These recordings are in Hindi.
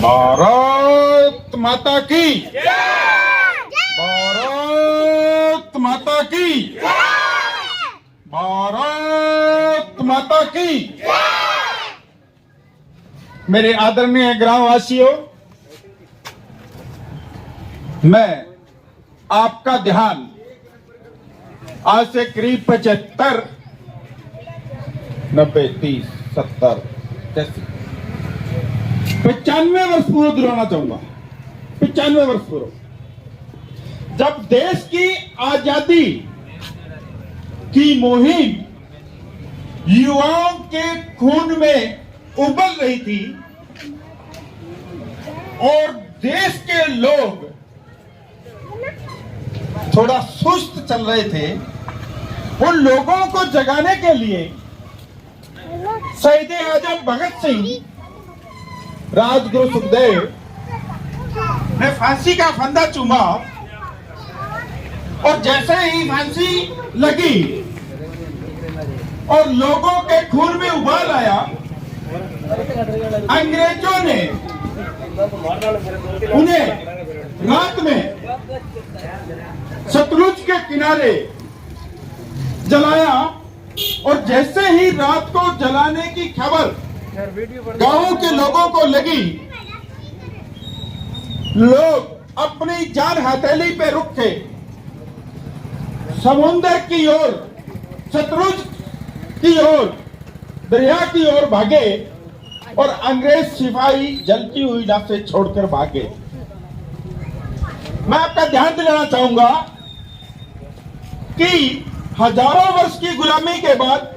भारत माता की, भारत माता की, भारत माता की। मेरे आदरणीय ग्रामवासियों, मैं आपका ध्यान आज से करीब 75, 90, 30, 70, 95 वर्ष पूर्व दिलाना चाहूंगा। 95 वर्ष पूर्व, जब देश की आजादी की मुहिम युवाओं के खून में उबल रही थी और देश के लोग थोड़ा सुस्त चल रहे थे, उन लोगों को जगाने के लिए शहीद आजम भगत सिंह, राजगुरु सुखदेव ने फांसी का फंदा चूमा और जैसे ही फांसी लगी और लोगों के खून में उबाल आया, अंग्रेजों ने उन्हें रात में सतलुज के किनारे जलाया और जैसे ही रात को जलाने की खबर गांव के लोगों को लगी, लोग अपनी जान हथेली पे रुक के समुद्र की ओर, सतलुज की ओर, दरिया की ओर भागे और अंग्रेज सिपाही जलती हुई नाव से छोड़कर भागे। मैं आपका ध्यान दिलाना चाहूंगा कि हजारों वर्ष की गुलामी के बाद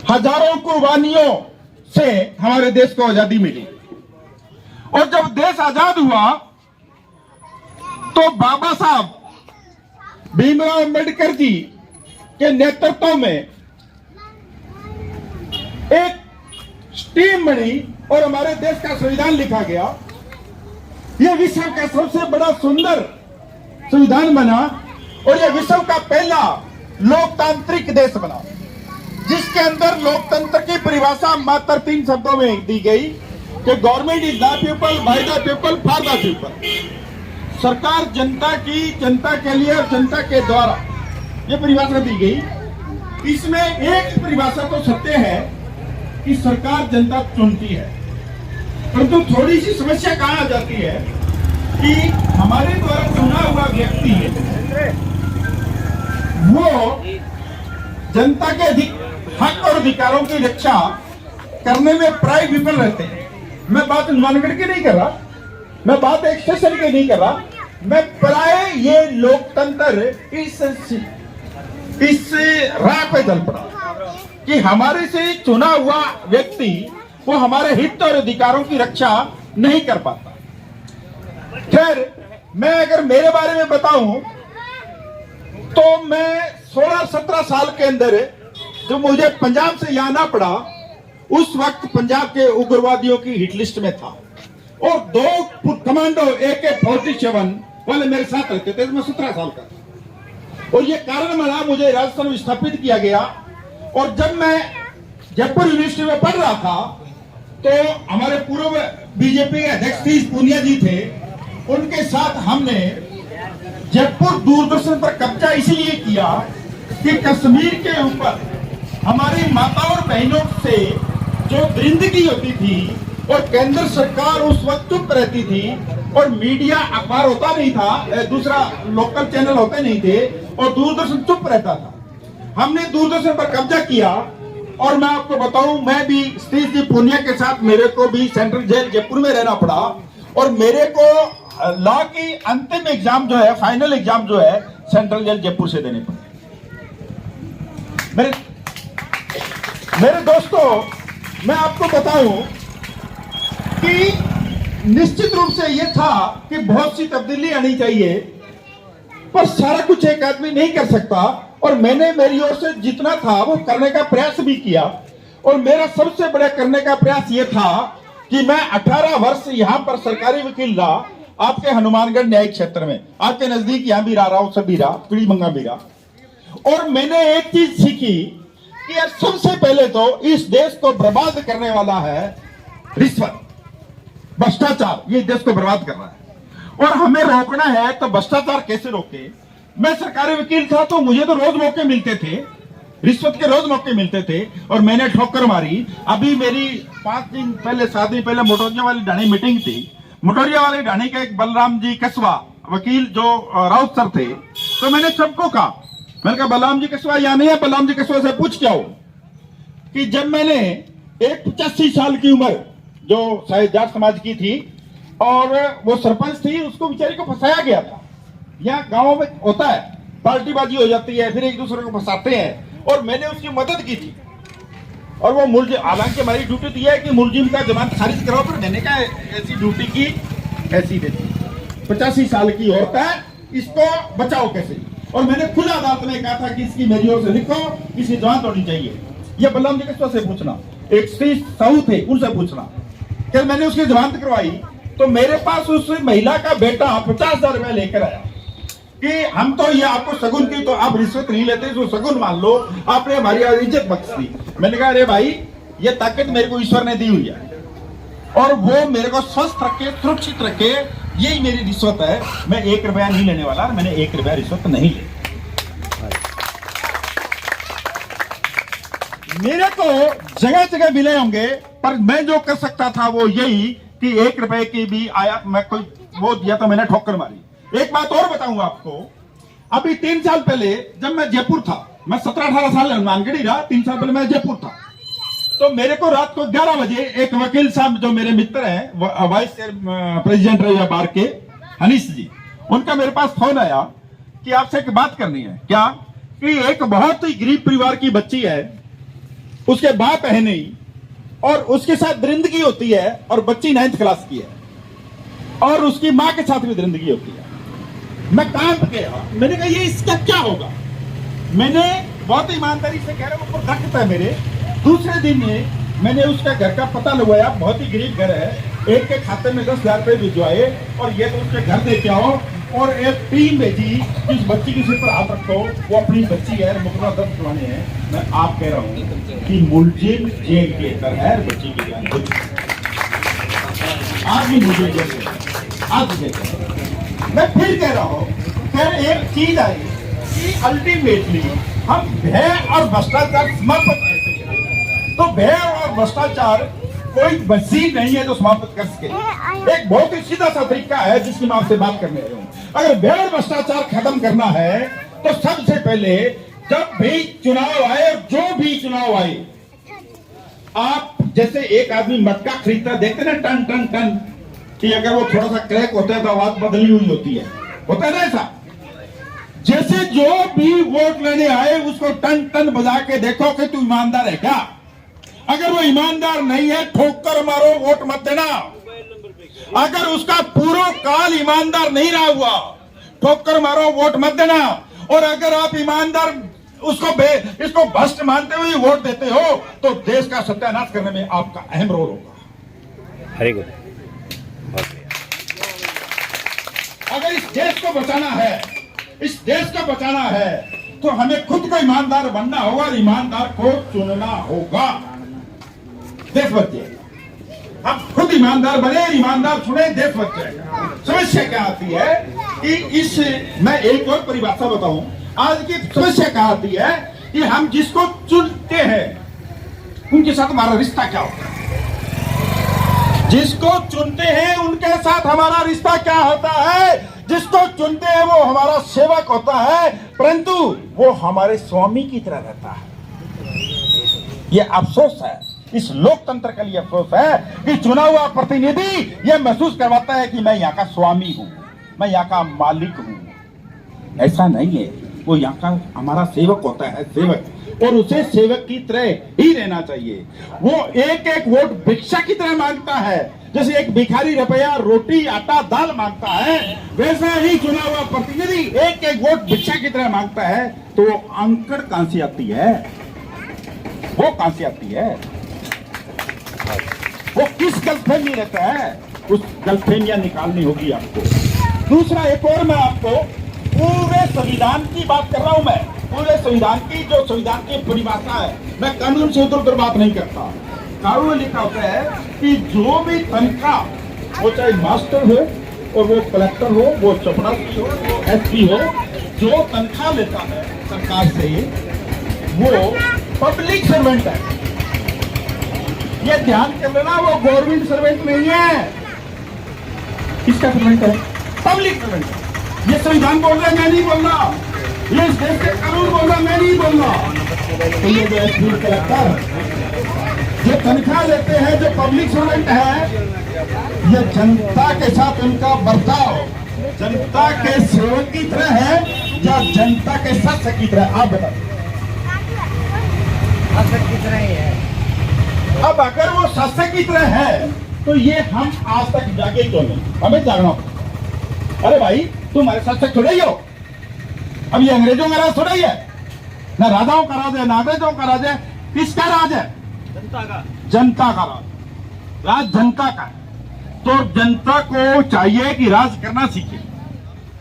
हजारों कुर्बानियों से हमारे देश को आजादी मिली और जब देश आजाद हुआ तो बाबा साहब भीमराव अंबेडकर जी के नेतृत्व में एक टीम बनी और हमारे देश का संविधान लिखा गया। यह विश्व का सबसे बड़ा सुंदर संविधान बना और यह विश्व का पहला लोकतांत्रिक देश बना, जिसके अंदर लोकतंत्र की परिभाषा मात्र 3 शब्दों में दी गई कि government is the people, by the people, for the people. सरकार जनता की, जनता के लिए और जनता के द्वारा, यह परिभाषा दी गई। इसमें एक परिभाषा तो सत्य है कि सरकार जनता चुनती है, परंतु थोड़ी सी समस्या कहां आ जाती है कि हमारे द्वारा चुना हुआ व्यक्ति वो जनता के हक और अधिकारों की रक्षा करने में प्राय विफल रहते हैं। मैं बात हनुमानगढ़ की नहीं कर रहा, मैं बात एक सेशन की नहीं कर रहा, मैं प्राय ये लोकतंत्र इस राह पे चल पड़ा कि हमारे से चुना हुआ व्यक्ति वो हमारे हित और अधिकारों की रक्षा नहीं कर पाता। खैर, मैं अगर मेरे बारे में बताऊं तो मैं 16-17 साल के अंदर जो मुझे पंजाब से यहाँ आना पड़ा, उस वक्त पंजाब के उग्रवादियों की हिट लिस्ट में था और 2 कमांडो AK-47 वाले मेरे साथ रहते थे। मैं 17 साल का था और ये कारण बना मुझे राजस्थान में स्थापित किया गया। और जब मैं जयपुर यूनिवर्सिटी में पढ़ रहा था तो हमारे पूर्व बीजेपी के अध्यक्ष पूनिया जी थे, उनके साथ हमने जयपुर दूरदर्शन पर कब्जा इसलिए किया कि कश्मीर के ऊपर हमारी माता और बहनों से जो दरिंदगी होती थी और केंद्र सरकार उस वक्त चुप रहती थी और मीडिया, अखबार होता नहीं था, दूसरा लोकल चैनल होते नहीं थे और दूरदर्शन चुप रहता था। हमने दूरदर्शन पर कब्जा किया और मैं आपको बताऊं, मैं भी सतीश जी पूनिया के साथ मेरे को भी सेंट्रल जेल जयपुर में रहना पड़ा और मेरे को लॉ की अंतिम एग्जाम जो है, फाइनल एग्जाम जो है, सेंट्रल जेल जयपुर से देने पड़े। मेरे दोस्तों, मैं आपको बताऊं कि निश्चित रूप से यह था कि बहुत सी तब्दीली आनी चाहिए, पर सारा कुछ एक आदमी नहीं कर सकता और मैंने मेरी ओर से जितना था वो करने का प्रयास भी किया। और मेरा सबसे बड़ा करने का प्रयास ये था कि मैं 18 वर्ष यहाँ पर सरकारी वकील रहा, आपके हनुमानगढ़ न्यायिक क्षेत्र में, आपके नजदीक यहाँ भी रहा हूं, सब भी रहा, पीड़ी मंगा भी रहा। और मैंने एक चीज सीखी कि यार सबसे पहले तो इस देश को बर्बाद करने वाला है रिश्वत। भ्रष्टाचार ये देश को बर्बाद कर रहा है और हमें रोकना है। तो भ्रष्टाचार कैसे रोके? मैं सरकारी वकील था तो मुझे तो रोज मौके मिलते थे, रिश्वत के रोज मौके मिलते थे और मैंने ठोकर मारी। अभी मेरी 5 दिन पहले 7 दिन पहले मोटोरिया वाली ढाणी मीटिंग थी। मोटोरिया वाली ढाणी का एक बलराम जी कसवा वकील जो राउत सर थे, तो मैंने सबको कहा, मैंने कहा बलराम जी कसवा यहाँ नहीं है, बलराम जी कसवा से पूछ क्या हो कि जब मैंने एक 85 साल की उम्र जो शायद जाट समाज की थी और वो सरपंच थी, उसको बेचारी को फंसाया गया था। यहाँ गांवों में होता है, पार्टीबाजी हो जाती है, फिर एक दूसरे को फंसाते हैं और मैंने उसकी मदद की थी। और वो मुलजिम, हालांकि हमारी ड्यूटी तो यह है कि मुलजिम का जमानत खारिज कराओ, पर मैंने कहा ऐसी ड्यूटी की ऐसी देती। 85 साल की औरत है, इसको बचाओ कैसे? और मैंने खुला अदालत में कहा था कि इसकी मेरी ओर से लिखो, इसकी जमानत होनी चाहिए। यह बलराम जी किससे पूछना, एक श्री साहू थे उनसे पूछना। फिर मैंने उसकी जमानत करवाई तो मेरे पास उस महिला का बेटा 50,000 रुपया लेकर आया कि हम तो ये आपको सगुन की, तो आप रिश्वत नहीं लेते, तो सगुन मान लो, आपने हमारी इज्जत बख्श दी। मैंने कहा अरे भाई, ये ताकत मेरे को ईश्वर ने दी हुई है और वो मेरे को स्वस्थ रखे, सुरक्षित रखे, यही मेरी रिश्वत है। मैं 1 रुपया नहीं लेने वाला, मैंने 1 रुपया रिश्वत नहीं ली। मेरे को जगह जगह मिले होंगे, पर मैं जो कर सकता था वो यही कि 1 रुपए की भी आया, मैं कोई वो दिया तो मैंने ठोकर मारी। एक बात और बताऊंगा आपको, अभी 3 साल पहले जब मैं जयपुर था, मैं 17-18 साल हनुमानगढ़ी रहा, 3 साल पहले मैं जयपुर था, तो मेरे को रात को 11 बजे एक वकील साहब जो मेरे मित्र हैं, वाइस प्रेसिडेंट रहे बार के हनीश जी, उनका मेरे पास फोन आया कि आपसे एक बात करनी है। क्या? कि एक बहुत ही गरीब परिवार की बच्ची है, उसके बाप है नहीं और उसके साथ दरिंदगी होती है और बच्ची 9th क्लास की है और उसकी मां के साथ भी दरिंदगी होती है। मैं कांप गया, मैंने कहा ये इसका क्या होगा? मैंने बहुत ईमानदारी से कह रहा हूं, रखता है मेरे। दूसरे दिन में मैंने उसका घर का पता लगवाया, बहुत ही गरीब घर है, एक के खाते में 10,000 रुपए भिजवाए और ये तो उसके घर देके आओ, और एक टीम भेजी, इस बच्ची के सिर पर हाथ रखो, वो अपनी बच्ची है, मुकदमा दर्ज करवाने हैं। मैं आप कह रहा हूं कि मुलजिम जेल के अंदर है, बच्ची की जान आज भी मुझे जेल, आज मैं फिर कह रहा हूं, फिर एक चीज आई कि अल्टीमेटली हम भय और भ्रष्टाचार समाप्त कैसे करें? तो भय और भ्रष्टाचार कोई मसीह नहीं है जो समाप्त कर सके। एक बहुत ही सीधा सा तरीका है जिसकी मैं आपसे बात करने आया हूं। अगर भय और भ्रष्टाचार खत्म करना है तो सबसे पहले जब भी चुनाव आए, जो भी चुनाव आए, आप जैसे एक आदमी मटका खरीदता, देखते ना टन टन टन, कि अगर वो थोड़ा सा क्रैक होता है तो आवाज बदली हुई होती है, होता है ना ऐसा? जैसे जो भी वोट लेने आए उसको टन टन बजा के देखो कि तू ईमानदार है क्या। अगर वो ईमानदार नहीं है, ठोकर मारो, वोट मत देना। अगर उसका पूरा काल ईमानदार नहीं रहा हुआ, ठोकर मारो, वोट मत देना। और अगर आप ईमानदार इसको भ्रष्ट मानते हुए वोट देते हो तो देश का सत्यानाश करने में आपका अहम रोल होगा। Very good. अगर इस देश को बचाना है, इस देश को बचाना है तो हमें खुद को ईमानदार बनना होगा और ईमानदार को चुनना होगा। देश बच जाएगा। हम खुद ईमानदार बने, ईमानदार चुने, देश बच जाएगा। समस्या क्या आती है कि मैं एक और परिभाषा बताऊं, आज की समस्या क्या आती है कि हम जिसको चुनते हैं उनके साथ हमारा रिश्ता क्या होता है? जिसको चुनते हैं उनके साथ हमारा रिश्ता क्या होता है? जिसको चुनते हैं वो हमारा सेवक होता है, परंतु वो हमारे स्वामी की तरह रहता है। ये अफसोस है, इस लोकतंत्र के लिए अफसोस है कि चुना हुआ प्रतिनिधि यह महसूस करवाता है कि मैं यहाँ का स्वामी हूँ, मैं यहाँ का मालिक हूँ। ऐसा नहीं है, वो यहाँ का हमारा सेवक होता है, सेवक, और उसे सेवक की तरह ही रहना चाहिए। वो एक एक वोट भिक्षा की तरह मांगता है, जैसे एक भिखारी रुपया, रोटी, आटा, दाल मांगता है, वैसा ही चुना हुआ प्रतिनिधि एक एक वोट भिक्षा की तरह मांगता है। तो वो अंकड़ कहां से आती है? वो कहां से आती है? वो किस गलतफहमी रहता है? उस गलतफहमियां निकालनी होगी आपको। दूसरा, एक और मैं आपको पूरे संविधान की बात कर रहा हूं, मैं पूरे संविधान की, जो संविधान की परिभाषा है, मैं कानून से उधर बात नहीं करता। कानून में लिखा होता है कि जो भी तनख्वाह वो चाहे मास्टर हो और वो कलेक्टर हो, वो चपरासी हो, वो एसपी हो, जो तनख्वाह लेता है सरकार से वो पब्लिक सर्वेंट है। ये ध्यान कर लेना, वो गवर्नमेंट सर्वेंट नहीं है। किसका सर्वेंट है? पब्लिक सर्वेंट है। ये संविधान बोल रहा है, मैं नहीं बोल रहा। ये इस देश के कानून बोल रहा, मैं नहीं बोल रहा। तो ये जो एसपी कलेक्टर जो तनख्वाह लेते हैं, जो पब्लिक सर्वेंट है, ये जनता के साथ उनका बर्ताव जनता के सेवक की तरह है या जनता के शासक की तरह? आप बताइए। शासक की तरह ही है। अब अगर वो शासक की तरह है तो ये हम आज तक जागे क्यों नहीं? हमें जागना पड़ेगा। अरे भाई, तुम हमारे शासक थोड़े ही हो। अब ये अंग्रेजों का राज थोड़ा ही है, ना राजाओं का राज है, ना अंग्रेजों का राज है। किसका राज है? जनता का। जनता का राज जनता का है। तो जनता को चाहिए कि राज करना सीखे,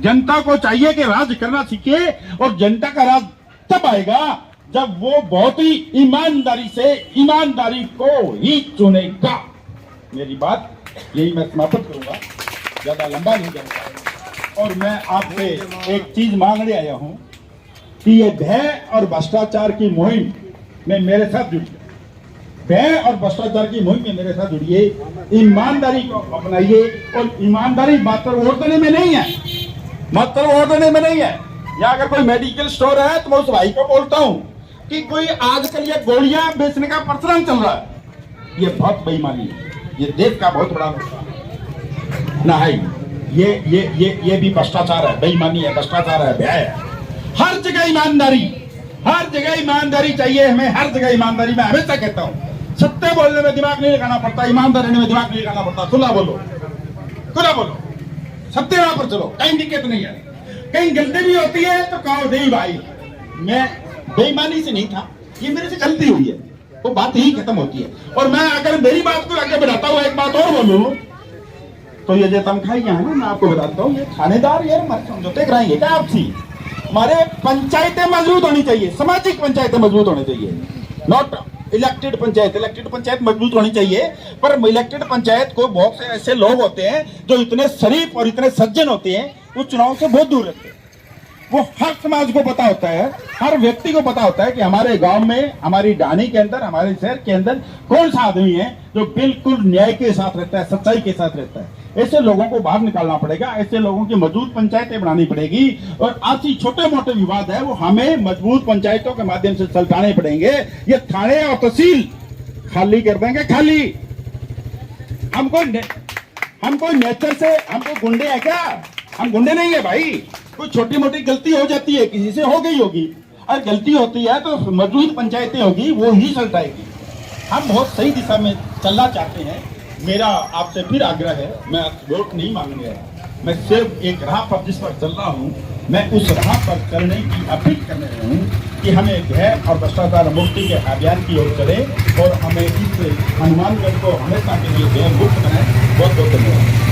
जनता को चाहिए कि राज करना सीखे। और जनता का राज तब आएगा जब वो बहुत ही ईमानदारी से ईमानदारी को ही चुनेगा। मेरी बात यही मैं समाप्त करूंगा, ज्यादा लंबा नहीं जाऊंगा। और मैं आपसे एक चीज मांगने आया हूं कि ये भय और भ्रष्टाचार की मुहिम में मेरे साथ जुड़िए। भय और भ्रष्टाचार की मुहिम में मेरे साथ जुड़िए, ईमानदारी को अपनाइए। और ईमानदारी मात्र वोट देने में नहीं है, मात्र वोट देने में नहीं है। या अगर कोई मेडिकल स्टोर है तो मैं उस भाई को बोलता हूं कि कोई आजकल ये गोलियां बेचने का प्रचलन चल रहा है, ये बहुत बेईमानी है, ये देश का बहुत बड़ा नुकसान है ना है। ये भी भ्रष्टाचार है, बेईमानी है, भ्रष्टाचार है, भय है। हर जगह ईमानदारी, हर जगह ईमानदारी चाहिए हमें, हर जगह ईमानदारी। मैं हमेशा कहता हूं, सत्य बोलने में दिमाग नहीं लगाना पड़ता, ईमानदारी में दिमाग नहीं लगाना पड़ता। खुला बोलो, खुला बोलो, सत्य राह पर चलो, कहीं दिक्कत नहीं है। कहीं गलती भी होती है तो कहो नहीं भाई मैं बेईमानी से नहीं था, ये मेरे से गलती हुई है, वो बात यही खत्म होती है। और मैं अगर मेरी बात को आगे बढ़ाता हुआ एक बात और बोलूं तो ये जो तनख्वाहियां है ना, मैं आपको बताता हूँ, ये थानेदार यार हमारे समझौते कराएंगे क्या आपसी? हमारे पंचायतें मजबूत होनी चाहिए, सामाजिक पंचायतें मजबूत होनी चाहिए, not elected panchayat. Elected panchayat मजबूत होनी चाहिए, पर इलेक्टेड पंचायत को बहुत से ऐसे लोग होते हैं जो इतने शरीफ और इतने सज्जन होते हैं, वो चुनाव से बहुत दूर रहते हैं। वो हर समाज को पता होता है, हर व्यक्ति को पता होता है कि हमारे गांव में, हमारी ढाणी के अंदर, हमारे शहर के अंदर कौन सा आदमी है जो बिल्कुल न्याय के साथ रहता है, सच्चाई के साथ रहता है। ऐसे लोगों को बाहर निकालना पड़ेगा, ऐसे लोगों की मजबूत पंचायतें बनानी पड़ेगी। और ऐसी छोटे मोटे विवाद है वो हमें मजबूत पंचायतों के माध्यम से सुलझाने पड़ेंगे। ये थाने और तहसील खाली कर देंगे, खाली। हमको नेचर से हमको गुंडे है क्या? हम गुंडे नहीं है भाई। कोई छोटी मोटी गलती हो जाती है, किसी से हो गई होगी, और गलती होती है तो मजबूत पंचायतें होगी, वो ही सुलझाएगी। हम बहुत सही दिशा में चलना चाहते हैं। मेरा आपसे फिर आग्रह है, मैं वोट नहीं मांगने आया, मैं सिर्फ एक राह पर जिस पर चल रहा हूँ, मैं उस राह पर चलने की अपील करने हूँ कि हमें भय और भ्रष्टाचार मुक्ति के अभियान की ओर चले और हमें इस हनुमानगढ़ को हमेशा के लिए भय मुक्त बनाए। बहुत बहुत धन्यवाद।